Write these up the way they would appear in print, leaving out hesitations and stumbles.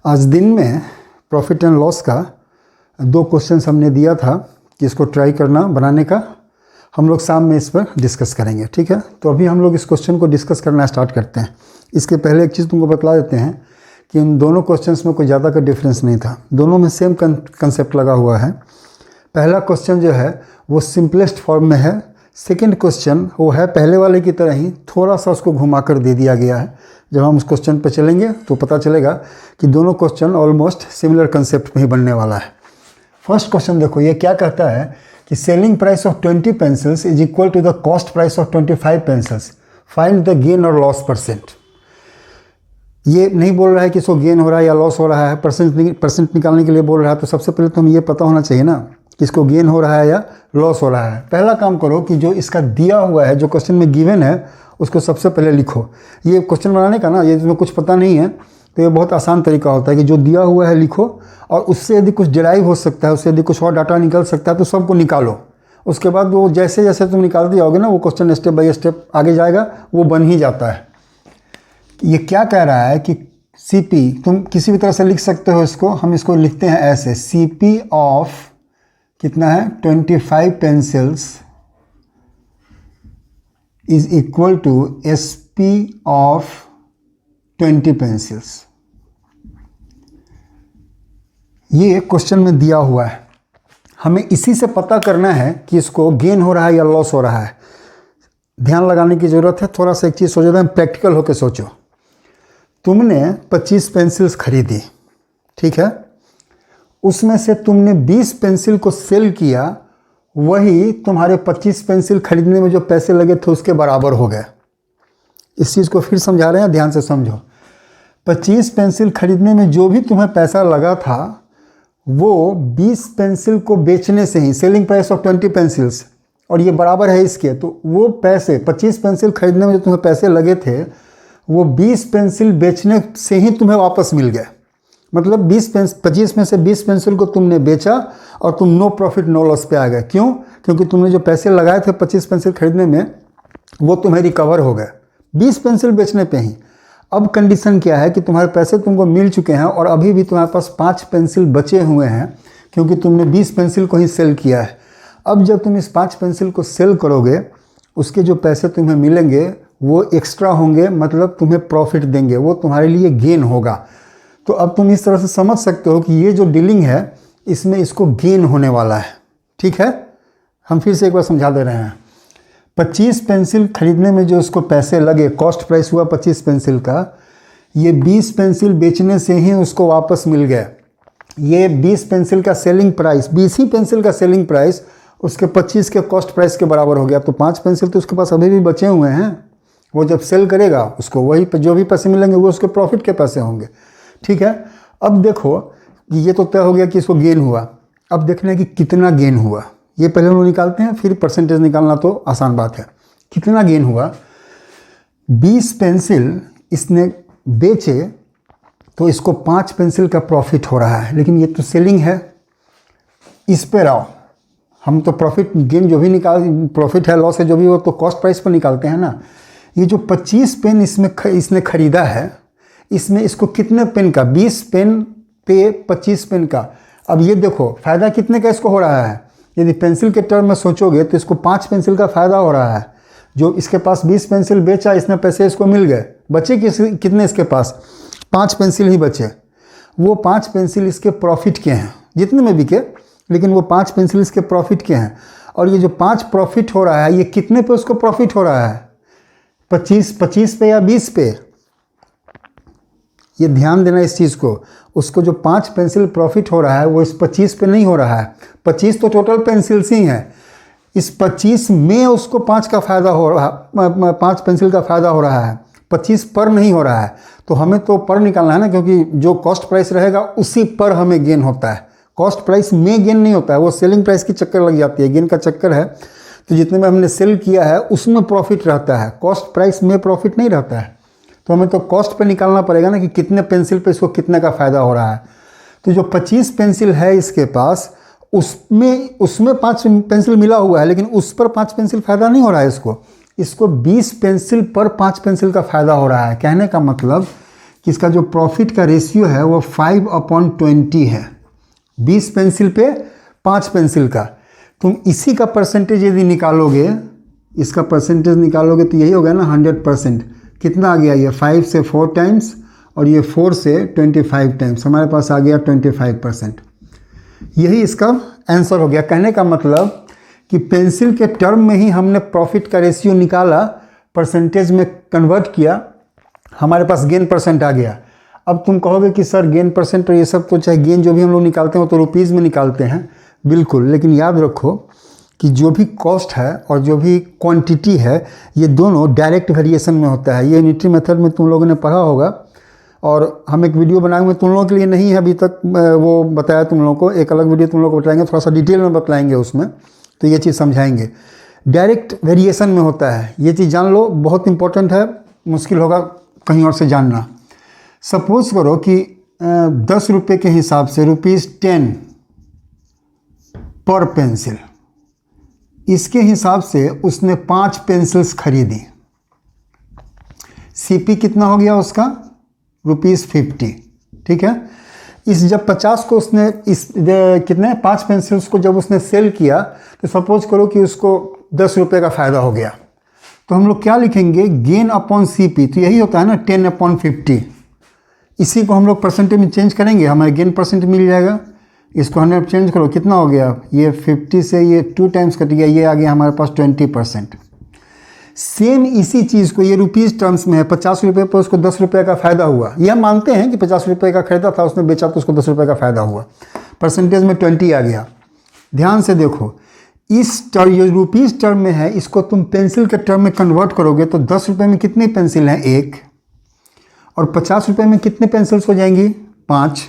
आज दिन में प्रॉफिट एंड लॉस का 2 क्वेश्चंस हमने दिया था कि इसको ट्राई करना बनाने का। हम लोग शाम में इस पर डिस्कस करेंगे, ठीक है। तो अभी हम लोग इस क्वेश्चन को डिस्कस करना स्टार्ट करते हैं। इसके पहले एक चीज़ तुमको बतला देते हैं कि इन दोनों क्वेश्चंस में कोई ज़्यादा का डिफरेंस नहीं था, दोनों में सेम कंसेप्ट लगा हुआ है। पहला क्वेश्चन जो है वो सिंपलेस्ट फॉर्म में है, सेकेंड क्वेश्चन वो है पहले वाले की तरह ही, थोड़ा सा उसको घुमा कर दे दिया गया है। जब हम उस क्वेश्चन पर चलेंगे तो पता चलेगा कि दोनों क्वेश्चन ऑलमोस्ट सिमिलर कंसेप्ट में ही बनने वाला है। फर्स्ट क्वेश्चन देखो, ये क्या कहता है कि selling price of 20 pencils is equal to the cost price of 25 pencils, find the gain और लॉस परसेंट। ये नहीं बोल रहा है कि इसको गेन हो रहा है या लॉस हो रहा है, परसेंट निकालने के लिए बोल रहा है। तो सबसे पहले तो हमें ये पता होना चाहिए ना कि इसको गेन हो रहा है या लॉस हो रहा है। पहला काम करो कि जो इसका दिया हुआ है, जो क्वेश्चन में गिवन है, उसको सबसे पहले लिखो। ये क्वेश्चन बनाने का ना, ये तुम्हें कुछ पता नहीं है तो ये बहुत आसान तरीका होता है कि जो दिया हुआ है लिखो, और उससे यदि कुछ डिराइव हो सकता है, उससे यदि कुछ और डाटा निकल सकता है तो सबको निकालो। उसके बाद वो जैसे जैसे तुम निकालते जाओगे ना, वो क्वेश्चन स्टेप बाय स्टेप आगे जाएगा, वो बन ही जाता है। ये क्या कह रहा है कि सीपी, तुम किसी भी तरह से लिख सकते हो इसको, हम इसको लिखते हैं ऐसे, सीपी ऑफ कितना है 25 pencils is equal to SP of 20 pencils. ये क्वेश्चन में दिया हुआ है, हमें इसी से पता करना है कि इसको गेन हो रहा है या लॉस हो रहा है। ध्यान लगाने की ज़रूरत है। थोड़ा सा एक चीज़ सोचो, तो प्रैक्टिकल होकर सोचो। तुमने 25 पेंसिल्स खरीदी, ठीक है, उसमें से तुमने 20 पेंसिल को सेल किया, वही तुम्हारे 25 पेंसिल खरीदने में जो पैसे लगे थे उसके बराबर हो गए। इस चीज़ को फिर समझा रहे हैं, ध्यान से समझो। 25 पेंसिल खरीदने में जो भी तुम्हें पैसा लगा था वो 20 पेंसिल को बेचने से ही, सेलिंग प्राइस ऑफ 20 पेंसिल्स, और ये बराबर है इसके, तो वो पैसे 25 पेंसिल खरीदने में जो तुम्हें पैसे लगे थे वो 20 पेंसिल बेचने से ही तुम्हें वापस मिल गए। मतलब 25 में से 20 पेंसिल को तुमने बेचा और तुम नो प्रॉफिट नो लॉस पे आ गए। क्यों? क्योंकि तुमने जो पैसे लगाए थे 25 पेंसिल खरीदने में वो तुम्हें रिकवर हो गए 20 पेंसिल बेचने पे ही। अब कंडीशन क्या है कि तुम्हारे पैसे तुमको मिल चुके हैं और अभी भी तुम्हारे पास 5 पेंसिल बचे हुए हैं, क्योंकि तुमने 20 पेंसिल को ही सेल किया है। अब जब तुम इस 5 पेंसिल को सेल करोगे, उसके जो पैसे तुम्हें मिलेंगे वो एक्स्ट्रा होंगे, मतलब तुम्हें प्रॉफिट देंगे, वो तुम्हारे लिए गेन होगा। तो अब तुम इस तरह से समझ सकते हो कि ये जो डीलिंग है इसमें इसको गेन होने वाला है, ठीक है। हम फिर से एक बार समझा दे रहे हैं। 25 पेंसिल खरीदने में जो उसको पैसे लगे, कॉस्ट प्राइस हुआ 25 पेंसिल का, ये 20 पेंसिल बेचने से ही उसको वापस मिल गए। ये 20 पेंसिल का सेलिंग प्राइस, 20 ही पेंसिल का सेलिंग प्राइस उसके 25 के कॉस्ट प्राइस के बराबर हो गया। तो 5 पेंसिल तो उसके पास अभी भी बचे हुए हैं, वो जब सेल करेगा उसको वही जो भी पैसे मिलेंगे वो उसके प्रॉफिट के पैसे होंगे, ठीक है। अब देखो कि ये तो तय हो गया कि इसको गेन हुआ, अब देखना है कि कितना गेन हुआ। ये पहले हम लोग निकालते हैं, फिर परसेंटेज निकालना तो आसान बात है। कितना गेन हुआ? 20 पेंसिल इसने बेचे तो इसको 5 पेंसिल का प्रॉफिट हो रहा है, लेकिन ये तो सेलिंग है। इस पर आओ, हम तो प्रॉफिट गेन जो भी प्रॉफिट है लॉस है जो भी, वो तो कॉस्ट प्राइस पर निकालते हैं ना। ये जो 25 पेन इसने खरीदा है, इसमें इसको कितने पेन का, 20 पेन पे 25 पेन का। अब ये देखो फ़ायदा कितने का इसको हो रहा है। यदि पेंसिल के टर्म में सोचोगे तो इसको 5 पेंसिल का फ़ायदा हो रहा है। जो इसके पास 20 पेंसिल बेचा, इसने पैसे इसको मिल गए, बचे कितने इसके पास, 5 पेंसिल ही बचे। वो 5 पेंसिल इसके प्रॉफिट के हैं, जितने में बिके, लेकिन वो 5 पेंसिल इसके प्रॉफिट के हैं। और ये जो 5 प्रॉफिट हो रहा है, ये कितने पे उसको प्रॉफिट हो रहा है, 25 पे या 20 पे? ये ध्यान देना इस चीज़ को। उसको जो 5 पेंसिल प्रॉफिट हो रहा है वो इस 25 पे नहीं हो रहा है। 25 तो टोटल पेंसिल्स ही हैं, इस 25 में उसको 5 का फ़ायदा हो रहा, 5 पेंसिल का फ़ायदा हो रहा है, 25 पर नहीं हो रहा है। तो हमें तो पर निकालना है ना, क्योंकि जो कॉस्ट प्राइस रहेगा उसी पर हमें गेन होता है। कॉस्ट प्राइस में गेन नहीं होता है, वो सेलिंग प्राइस की चक्कर लग जाती है, गेन का चक्कर है। तो जितने में हमने सेल किया है उसमें प्रॉफिट रहता है, कॉस्ट प्राइस में प्रॉफिट नहीं रहता है। तो हमें तो कॉस्ट पे निकालना पड़ेगा ना कि कितने पेंसिल पे इसको कितने का फ़ायदा हो रहा है। तो जो 25 पेंसिल है इसके पास, उसमें 5 पेंसिल मिला हुआ है, लेकिन उस पर 5 पेंसिल फ़ायदा नहीं हो रहा है इसको 20 पेंसिल पर 5 पेंसिल का फ़ायदा हो रहा है। कहने का मतलब कि इसका जो प्रॉफिट का रेशियो है वो 5/20 है। 20 पेंसिल पे 5 पेंसिल का। तुम इसी का परसेंटेज यदि निकालोगे, इसका परसेंटेज निकालोगे तो यही होगा ना 100%। कितना आ गया ये? 5 से 4 टाइम्स और ये 4 से 25 टाइम्स, हमारे पास आ गया 25%। यही इसका आंसर हो गया। कहने का मतलब कि पेंसिल के टर्म में ही हमने प्रॉफिट का रेशियो निकाला, परसेंटेज में कन्वर्ट किया, हमारे पास गेन परसेंट आ गया। अब तुम कहोगे कि सर गेन परसेंट और ये सब तो चाहे गेन जो भी हम लोग निकालते हैं वो तो रुपीज़ में निकालते हैं, बिल्कुल, लेकिन याद रखो कि जो भी कॉस्ट है और जो भी क्वांटिटी है ये दोनों डायरेक्ट वेरिएशन में होता है। ये यूनिटरी मेथड में तुम लोगों ने पढ़ा होगा और हम एक वीडियो बनाएंगे, तुम लोगों के लिए नहीं है अभी तक वो बताया तुम लोगों को, एक अलग वीडियो तुम लोगों को बताएंगे, थोड़ा सा डिटेल में बताएंगे उसमें, तो ये चीज़ समझाएंगे। डायरेक्ट वेरिएशन में होता है, ये चीज़ जान लो, बहुत इंपॉर्टेंट है, मुश्किल होगा कहीं और से जानना। सपोज करो कि 10 रुपये के हिसाब से ₹10 पर पेंसिल, इसके हिसाब से उसने 5 पेंसिल्स खरीदी। सीपी कितना हो गया उसका? ₹50, ठीक है। इस जब 50 को उसने कितने 5 पेंसिल्स को जब उसने सेल किया तो सपोज करो कि उसको 10 रुपये का फ़ायदा हो गया, तो हम लोग क्या लिखेंगे? Gain upon CP. तो यही होता है ना 10/50। इसी को हम लोग परसेंटेज में चेंज करेंगे, हमारे गेन परसेंट मिल जाएगा। इसको 100 चेंज करो, कितना हो गया? ये 50 से ये 2 टाइम्स कट गया, ये आ गया हमारे पास 20%। सेम इसी चीज़ को, ये रुपीज़ टर्म्स में है, 50 रुपये पर उसको 10 रुपये का फ़ायदा हुआ। यह मानते हैं कि 50 रुपये का खरीदा था, उसने बेचा तो उसको 10 रुपये का फ़ायदा हुआ, परसेंटेज में 20 आ गया। ध्यान से देखो, इस टर्म, ये रुपीज़ टर्म में है, इसको तुम पेंसिल के टर्म में कन्वर्ट करोगे तो 10 रुपये में कितनी पेंसिल हैं? 1। और 50 रुपये में कितने पेंसिल्स हो जाएंगी? 5।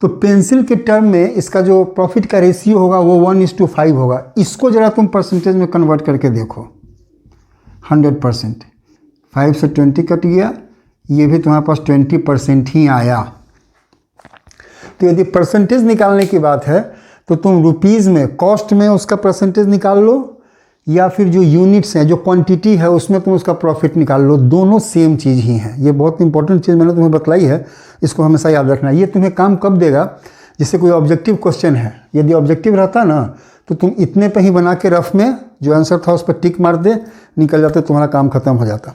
तो पेंसिल के टर्म में इसका जो प्रॉफिट का रेशियो होगा वो 1:5 होगा। इसको ज़रा तुम परसेंटेज में कन्वर्ट करके देखो, 100%। 5 से 20 कट गया, ये भी तुम्हारे पास 20% ही आया। तो यदि परसेंटेज निकालने की बात है तो तुम रुपीज़ में, कॉस्ट में उसका परसेंटेज निकाल लो, या फिर जो यूनिट्स हैं, जो क्वांटिटी है उसमें तुम उसका प्रॉफिट निकाल लो, दोनों सेम चीज़ ही है। ये बहुत इंपॉर्टेंट चीज़ मैंने तुम्हें बतलाई है, इसको हमेशा याद रखना। ये तुम्हें काम कब देगा? जैसे कोई ऑब्जेक्टिव क्वेश्चन है, यदि ऑब्जेक्टिव रहता ना तो तुम इतने पे ही बना के रफ में जो आंसर था उस पर टिक मार दे, निकल जाते, तुम्हारा काम खत्म हो जाता।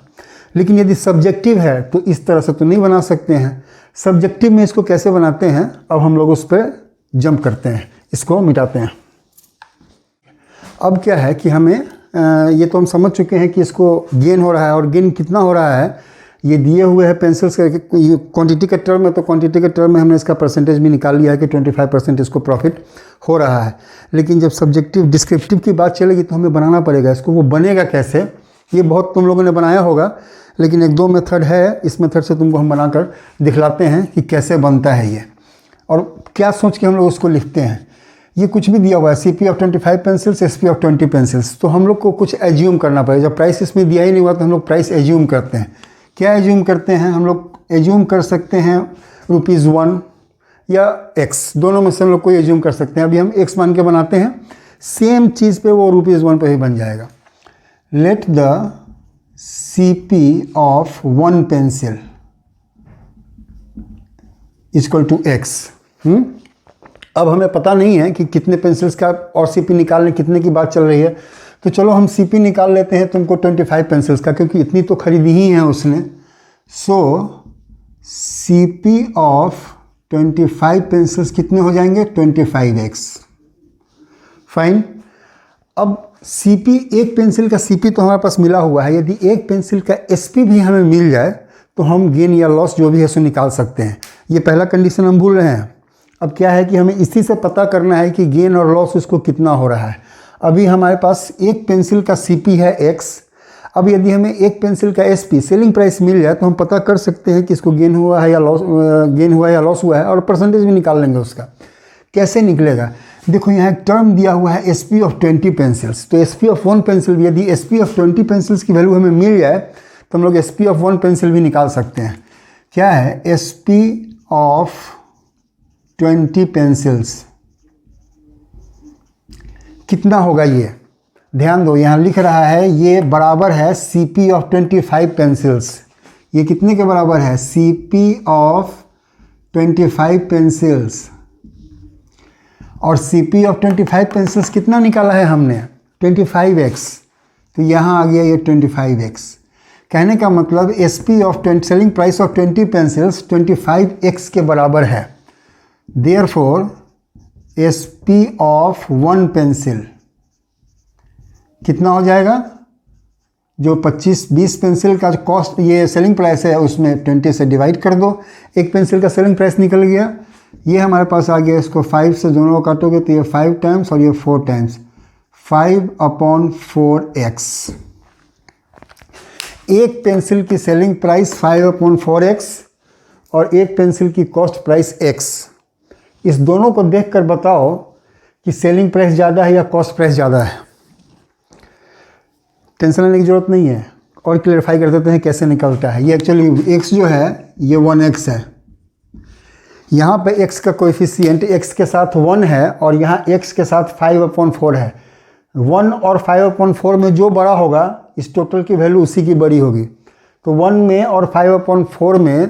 लेकिन यदि सब्जेक्टिव है तो इस तरह से तो नहीं बना सकते हैं। सब्जेक्टिव में इसको कैसे बनाते हैं, अब हम लोग उस पर जंप करते हैं, इसको मिटाते हैं। अब क्या है कि हमें ये तो हम समझ चुके हैं कि इसको गेन हो रहा है, और गेन कितना हो रहा है ये दिए हुए है पेंसिल्स के क्वांटिटी के टर्म में। तो क्वांटिटी के टर्म में हमने इसका परसेंटेज भी निकाल लिया है कि 25% इसको प्रॉफिट हो रहा है। लेकिन जब सब्जेक्टिव डिस्क्रिप्टिव की बात चलेगी तो हमें बनाना पड़ेगा इसको। वो बनेगा कैसे, ये बहुत तुम लोगों ने बनाया होगा, लेकिन 1-2 मेथड है, इस मेथड से तुमको हम बनाकर दिखलाते हैं कि कैसे बनता है ये, और क्या सोच के हम लोग उसको लिखते हैं। ये कुछ भी दिया हुआ है, CP of 25 pencils, SP of 20 pencils, तो हम लोग को कुछ एज्यूम करना पड़ेगा। जब प्राइस इसमें दिया ही नहीं हुआ तो हम लोग प्राइस एज्यूम करते हैं। क्या एज्यूम करते हैं? हम लोग एज्यूम कर सकते हैं ₹1 या X, दोनों में से हम लोग कोई एज्यूम कर सकते हैं। अभी हम X मान के बनाते हैं, सेम चीज़ पे वो ₹1 पे ही बन जाएगा। Let the CP of 1 pencil equal to X। अब हमें पता नहीं है कि कितने पेंसिल्स का और CP निकालने कितने की बात चल रही है, तो चलो हम CP निकाल लेते हैं तुमको 25 पेंसिल्स का, क्योंकि इतनी तो खरीदी ही है उसने। सो CP ऑफ 25 पेंसिल्स कितने हो जाएंगे? 25X। फाइन। अब CP, एक पेंसिल का CP तो हमारे पास मिला हुआ है, यदि एक पेंसिल का SP भी हमें मिल जाए तो हम गेन या लॉस जो भी है सो निकाल सकते हैं। ये पहला कंडीशन हम भूल रहे हैं। अब क्या है कि हमें इसी से पता करना है कि गेन और लॉस उसको कितना हो रहा है। अभी हमारे पास एक पेंसिल का CP है X। अब यदि हमें एक पेंसिल का SP, सेलिंग प्राइस मिल जाए तो हम पता कर सकते हैं कि इसको गेन हुआ है या लॉस, गेन हुआ है या लॉस हुआ है, और परसेंटेज भी निकाल लेंगे उसका। कैसे निकलेगा? देखो यहाँ एक टर्म दिया हुआ है SP ऑफ 20 पेंसिल्स। तो SP ऑफ 1 पेंसिल, यदि SP ऑफ 20 पेंसिल्स की वैल्यू हमें मिल जाए तो हम लोग SP ऑफ 1 पेंसिल भी निकाल सकते हैं। क्या है? SP ऑफ 20 पेंसिल्स कितना होगा? ये ध्यान दो, यहाँ लिख रहा है ये बराबर है CP ऑफ 25 पेंसिल्स। ये कितने के बराबर है? CP of 25 pencils. और CP ऑफ 25 पेंसिल्स कितना निकाला है हमने? 25x। तो यहाँ आ गया ये 25x। कहने का मतलब SP of selling price of 20 pencils 25x के बराबर है। देयरफॉर SP ऑफ 1 पेंसिल कितना हो जाएगा? जो 25-20 पेंसिल का जो कॉस्ट ये सेलिंग प्राइस है उसमें 20 से डिवाइड कर दो, एक पेंसिल का सेलिंग प्राइस निकल गया। ये हमारे पास आ गया, इसको 5 से दोनों को काटोगे तो ये 5 टाइम्स और ये 4 टाइम्स, 5/4x। एक पेंसिल की सेलिंग प्राइस 5/4x और एक पेंसिल की कॉस्ट प्राइस x। इस दोनों को देखकर बताओ कि सेलिंग प्राइस ज़्यादा है या कॉस्ट प्राइस ज़्यादा है। टेंशन लेने की ज़रूरत नहीं है, और क्लियरिफाई कर देते हैं कैसे निकलता है। ये एक्चुअली x जो है ये 1x है। यहाँ पे x का कोएफिशिएंट x के साथ 1 है और यहाँ x के साथ 5/4 है। 1 और 5/4 में जो बड़ा होगा इस टोटल की वैल्यू उसी की बड़ी होगी। तो 1 में और 5/4 में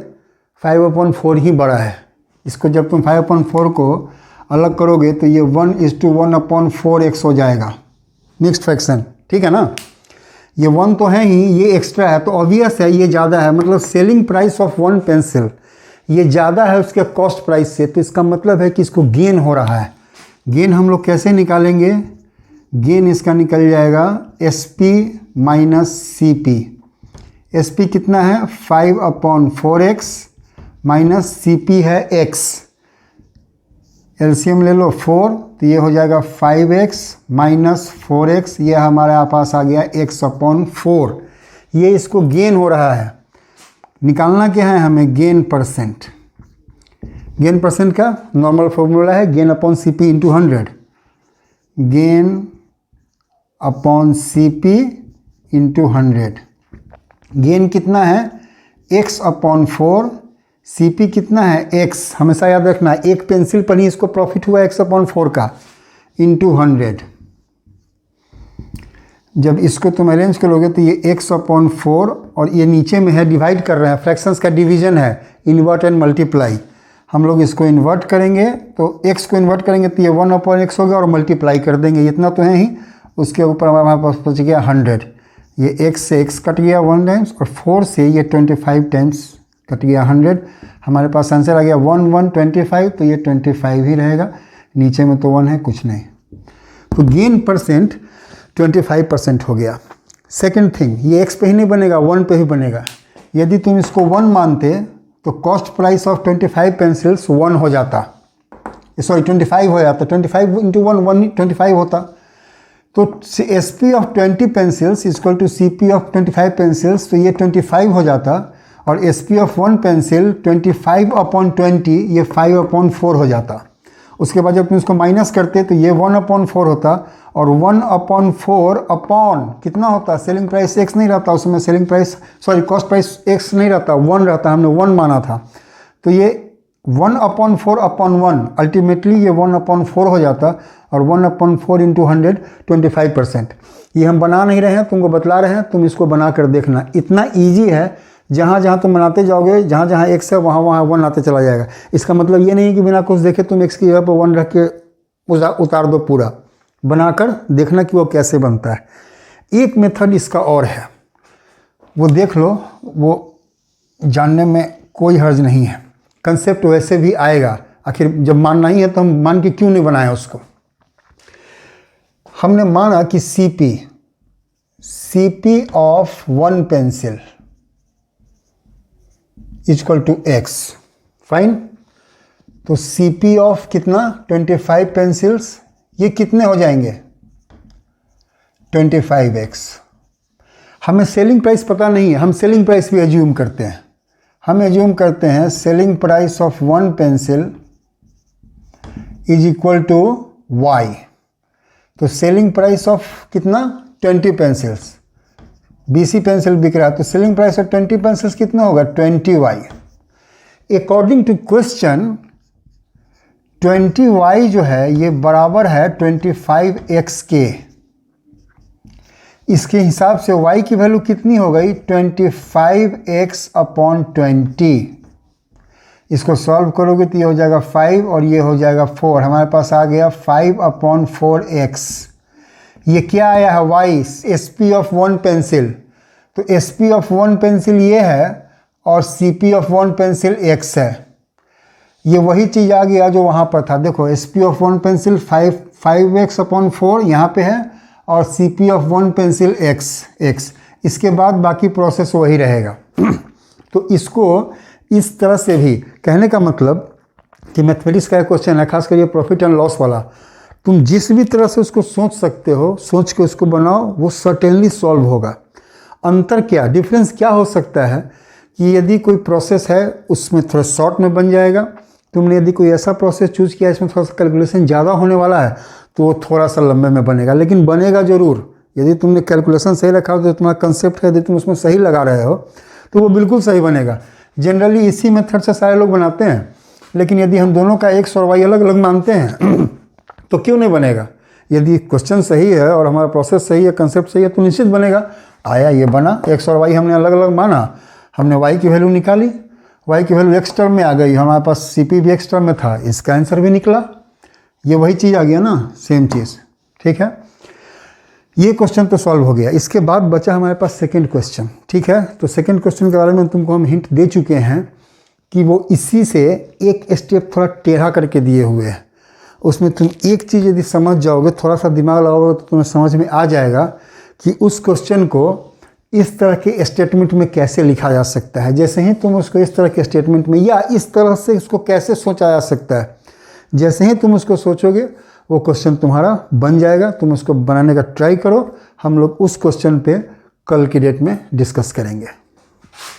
5/4 ही बड़ा है। इसको जब तुम 5/4 को अलग करोगे तो ये 1:1/4x हो जाएगा, मिक्स्ड फ्रैक्शन, ठीक है ना। ये 1 तो है ही, ये एक्स्ट्रा है तो ऑब्वियस है ये ज़्यादा है। मतलब सेलिंग प्राइस ऑफ 1 पेंसिल ये ज़्यादा है उसके कॉस्ट प्राइस से, तो इसका मतलब है कि इसको गेन हो रहा है। गेन हम लोग कैसे निकालेंगे? गेन इसका निकल जाएगा SP माइनस CP। SP कितना है? 5/4x माइनस CP है x। एलसीएम ले लो 4, तो ये हो जाएगा 5x माइनस 4x। ये हमारे पास आ गया x/4। ये इसको गेन हो रहा है। निकालना क्या है हमें? Gain percent. गेन परसेंट का नॉर्मल फॉर्मूला है gain upon CP into 100। Gain upon CP into 100। Gain कितना है? x/4। CP कितना है? x। हमेशा याद रखना है एक पेंसिल पर ही इसको प्रॉफिट हुआ x/4 का, इंटू 100। जब इसको तुम अरेंज करोगे तो ये x/4 और ये नीचे में है डिवाइड कर रहे हैं, फ्रैक्शंस का डिवीजन है, इन्वर्ट एंड मल्टीप्लाई। हम लोग इसको इन्वर्ट करेंगे तो x को इन्वर्ट करेंगे तो ये 1/x हो गया और मल्टीप्लाई कर देंगे, इतना तो है ही। उसके ऊपर हमारे पास पहुँच गया 100। ये x से x कट गया 1 टाइम्स और 4 से ये 25 टाइम्स कट गया 100। हमारे पास आंसर आ गया 1/125, तो ये 25 ही रहेगा, नीचे में तो 1 है, कुछ नहीं। तो गेन परसेंट 25% हो गया। सेकंड थिंग, ये x पे ही नहीं बनेगा, 1 पे ही बनेगा। यदि तुम इसको 1 मानते तो कॉस्ट प्राइस ऑफ 25 पेंसिल्स 1 हो जाता, सॉरी 25 हो जाता। 25 इंटू 1 25 होता। तो SP of 20 pencils equal to CP of 25 pencils, तो ये 25 हो जाता। और SP ऑफ 1 पेंसिल 25/20, ये 5/4 हो जाता। उसके बाद जब तुम इसको माइनस करते तो ये 1/4 होता और 1/4 अपॉन कितना होता? सेलिंग प्राइस x नहीं रहता उसमें, selling price sorry cost price x नहीं रहता, 1 रहता, हमने 1 माना था। तो ये 1/4/1 अल्टीमेटली ये 1/4 हो जाता और 1/4 इंटू 100 25%। ये हम बना नहीं रहे हैं, तुमको बतला रहे हैं, तुम इसको बना कर देखना। इतना ईजी है, जहाँ जहाँ तुम बनाते जाओगे, जहाँ जहाँ x है वहाँ वहाँ 1 आते चला जाएगा। इसका मतलब ये नहीं कि बिना कुछ देखे तुम x की जगह पर 1 रख के उतार दो, पूरा बनाकर देखना कि वो कैसे बनता है। एक मेथड इसका और है, वो देख लो, वो जानने में कोई हर्ज नहीं है। कंसेप्ट वैसे भी आएगा, आखिर जब मानना ही है तो हम मान के क्यों नहीं बनाए उसको। हमने माना कि CP of 1 pencil equal to x, fine. तो CP ऑफ कितना? 25 पेंसिल्स, ये कितने हो जाएंगे? 25x। हमें सेलिंग प्राइस पता नहीं है, हम सेलिंग प्राइस भी एज्यूम करते हैं। हम एज्यूम करते हैं selling price of 1 pencil is equal to y। तो सेलिंग प्राइस ऑफ कितना? 20 पेंसिल्स, 20 पेंसिल बिक रहा है, तो सेलिंग प्राइस ऑफ 20 पेंसिल्स कितना होगा? 20y। According to question 20y जो है ये बराबर है 25x के। इसके हिसाब से y की वैल्यू कितनी हो गई 25x/20। इसको सॉल्व करोगे तो ये हो जाएगा 5 और ये हो जाएगा 4। हमारे पास आ गया 5/4x। ये क्या आया है y, SP ऑफ 1 पेंसिल। तो SP ऑफ 1 पेंसिल ये है और CP ऑफ 1 पेंसिल x है। ये वही चीज़ आ गया जो वहाँ पर था। देखो SP ऑफ 1 पेंसिल 5x/4 यहाँ पे है और CP ऑफ 1 पेंसिल x। इसके बाद बाकी प्रोसेस वही रहेगा। तो इसको इस तरह से भी कहने का मतलब कि मैथमेटिक्स का क्वेश्चन है, खासकर ये प्रॉफिट एंड लॉस वाला, तुम जिस भी तरह से उसको सोच सकते हो, सोच के उसको बनाओ, वो सर्टेनली सॉल्व होगा। अंतर क्या, डिफरेंस क्या हो सकता है कि यदि कोई प्रोसेस है उसमें थोड़ा शॉर्ट में बन जाएगा, तुमने यदि कोई ऐसा प्रोसेस चूज किया इसमें थोड़ा सा कैलकुलेशन ज़्यादा होने वाला है तो वो थोड़ा सा लंबे में बनेगा, लेकिन बनेगा जरूर। यदि तुमने कैलकुलेशन सही रखा हो तो तुम्हारा कंसेप्ट है, यदि तुम उसमें सही लगा रहे हो तो वो बिल्कुल सही बनेगा। जनरली इसी मेथड से सारे लोग बनाते हैं, लेकिन यदि हम दोनों का x और y अलग अलग मानते हैं तो क्यों नहीं बनेगा। यदि क्वेश्चन सही है और हमारा प्रोसेस सही है, कंसेप्ट सही है तो निश्चित बनेगा। आया, ये बना, x और y हमने अलग अलग माना, हमने y की वैल्यू निकाली, y की वैल्यू x टर्म में आ गई, हमारे पास CP भी x टर्म में था, इसका आंसर भी निकला। ये वही चीज़ आ गया ना, सेम चीज़। ठीक है, ये क्वेश्चन तो सॉल्व हो गया। इसके बाद बचा हमारे पास सेकंड क्वेश्चन। ठीक है, तो सेकंड क्वेश्चन के बारे में तुमको हम हिंट दे चुके हैं कि वो इसी से एक स्टेप थोड़ा टेढ़ा करके दिए हुए हैं। उसमें तुम एक चीज़ यदि समझ जाओगे, थोड़ा सा दिमाग लगाओगे तो तुम्हें समझ में आ जाएगा कि उस क्वेश्चन को इस तरह के स्टेटमेंट में कैसे लिखा जा सकता है। जैसे ही तुम उसको इस तरह के स्टेटमेंट में या इस तरह से उसको कैसे सोचा जा सकता है, जैसे ही तुम उसको सोचोगे वो क्वेश्चन तुम्हारा बन जाएगा। तुम उसको बनाने का ट्राई करो। हम लोग उस क्वेश्चन पे कल की डेट में डिस्कस करेंगे।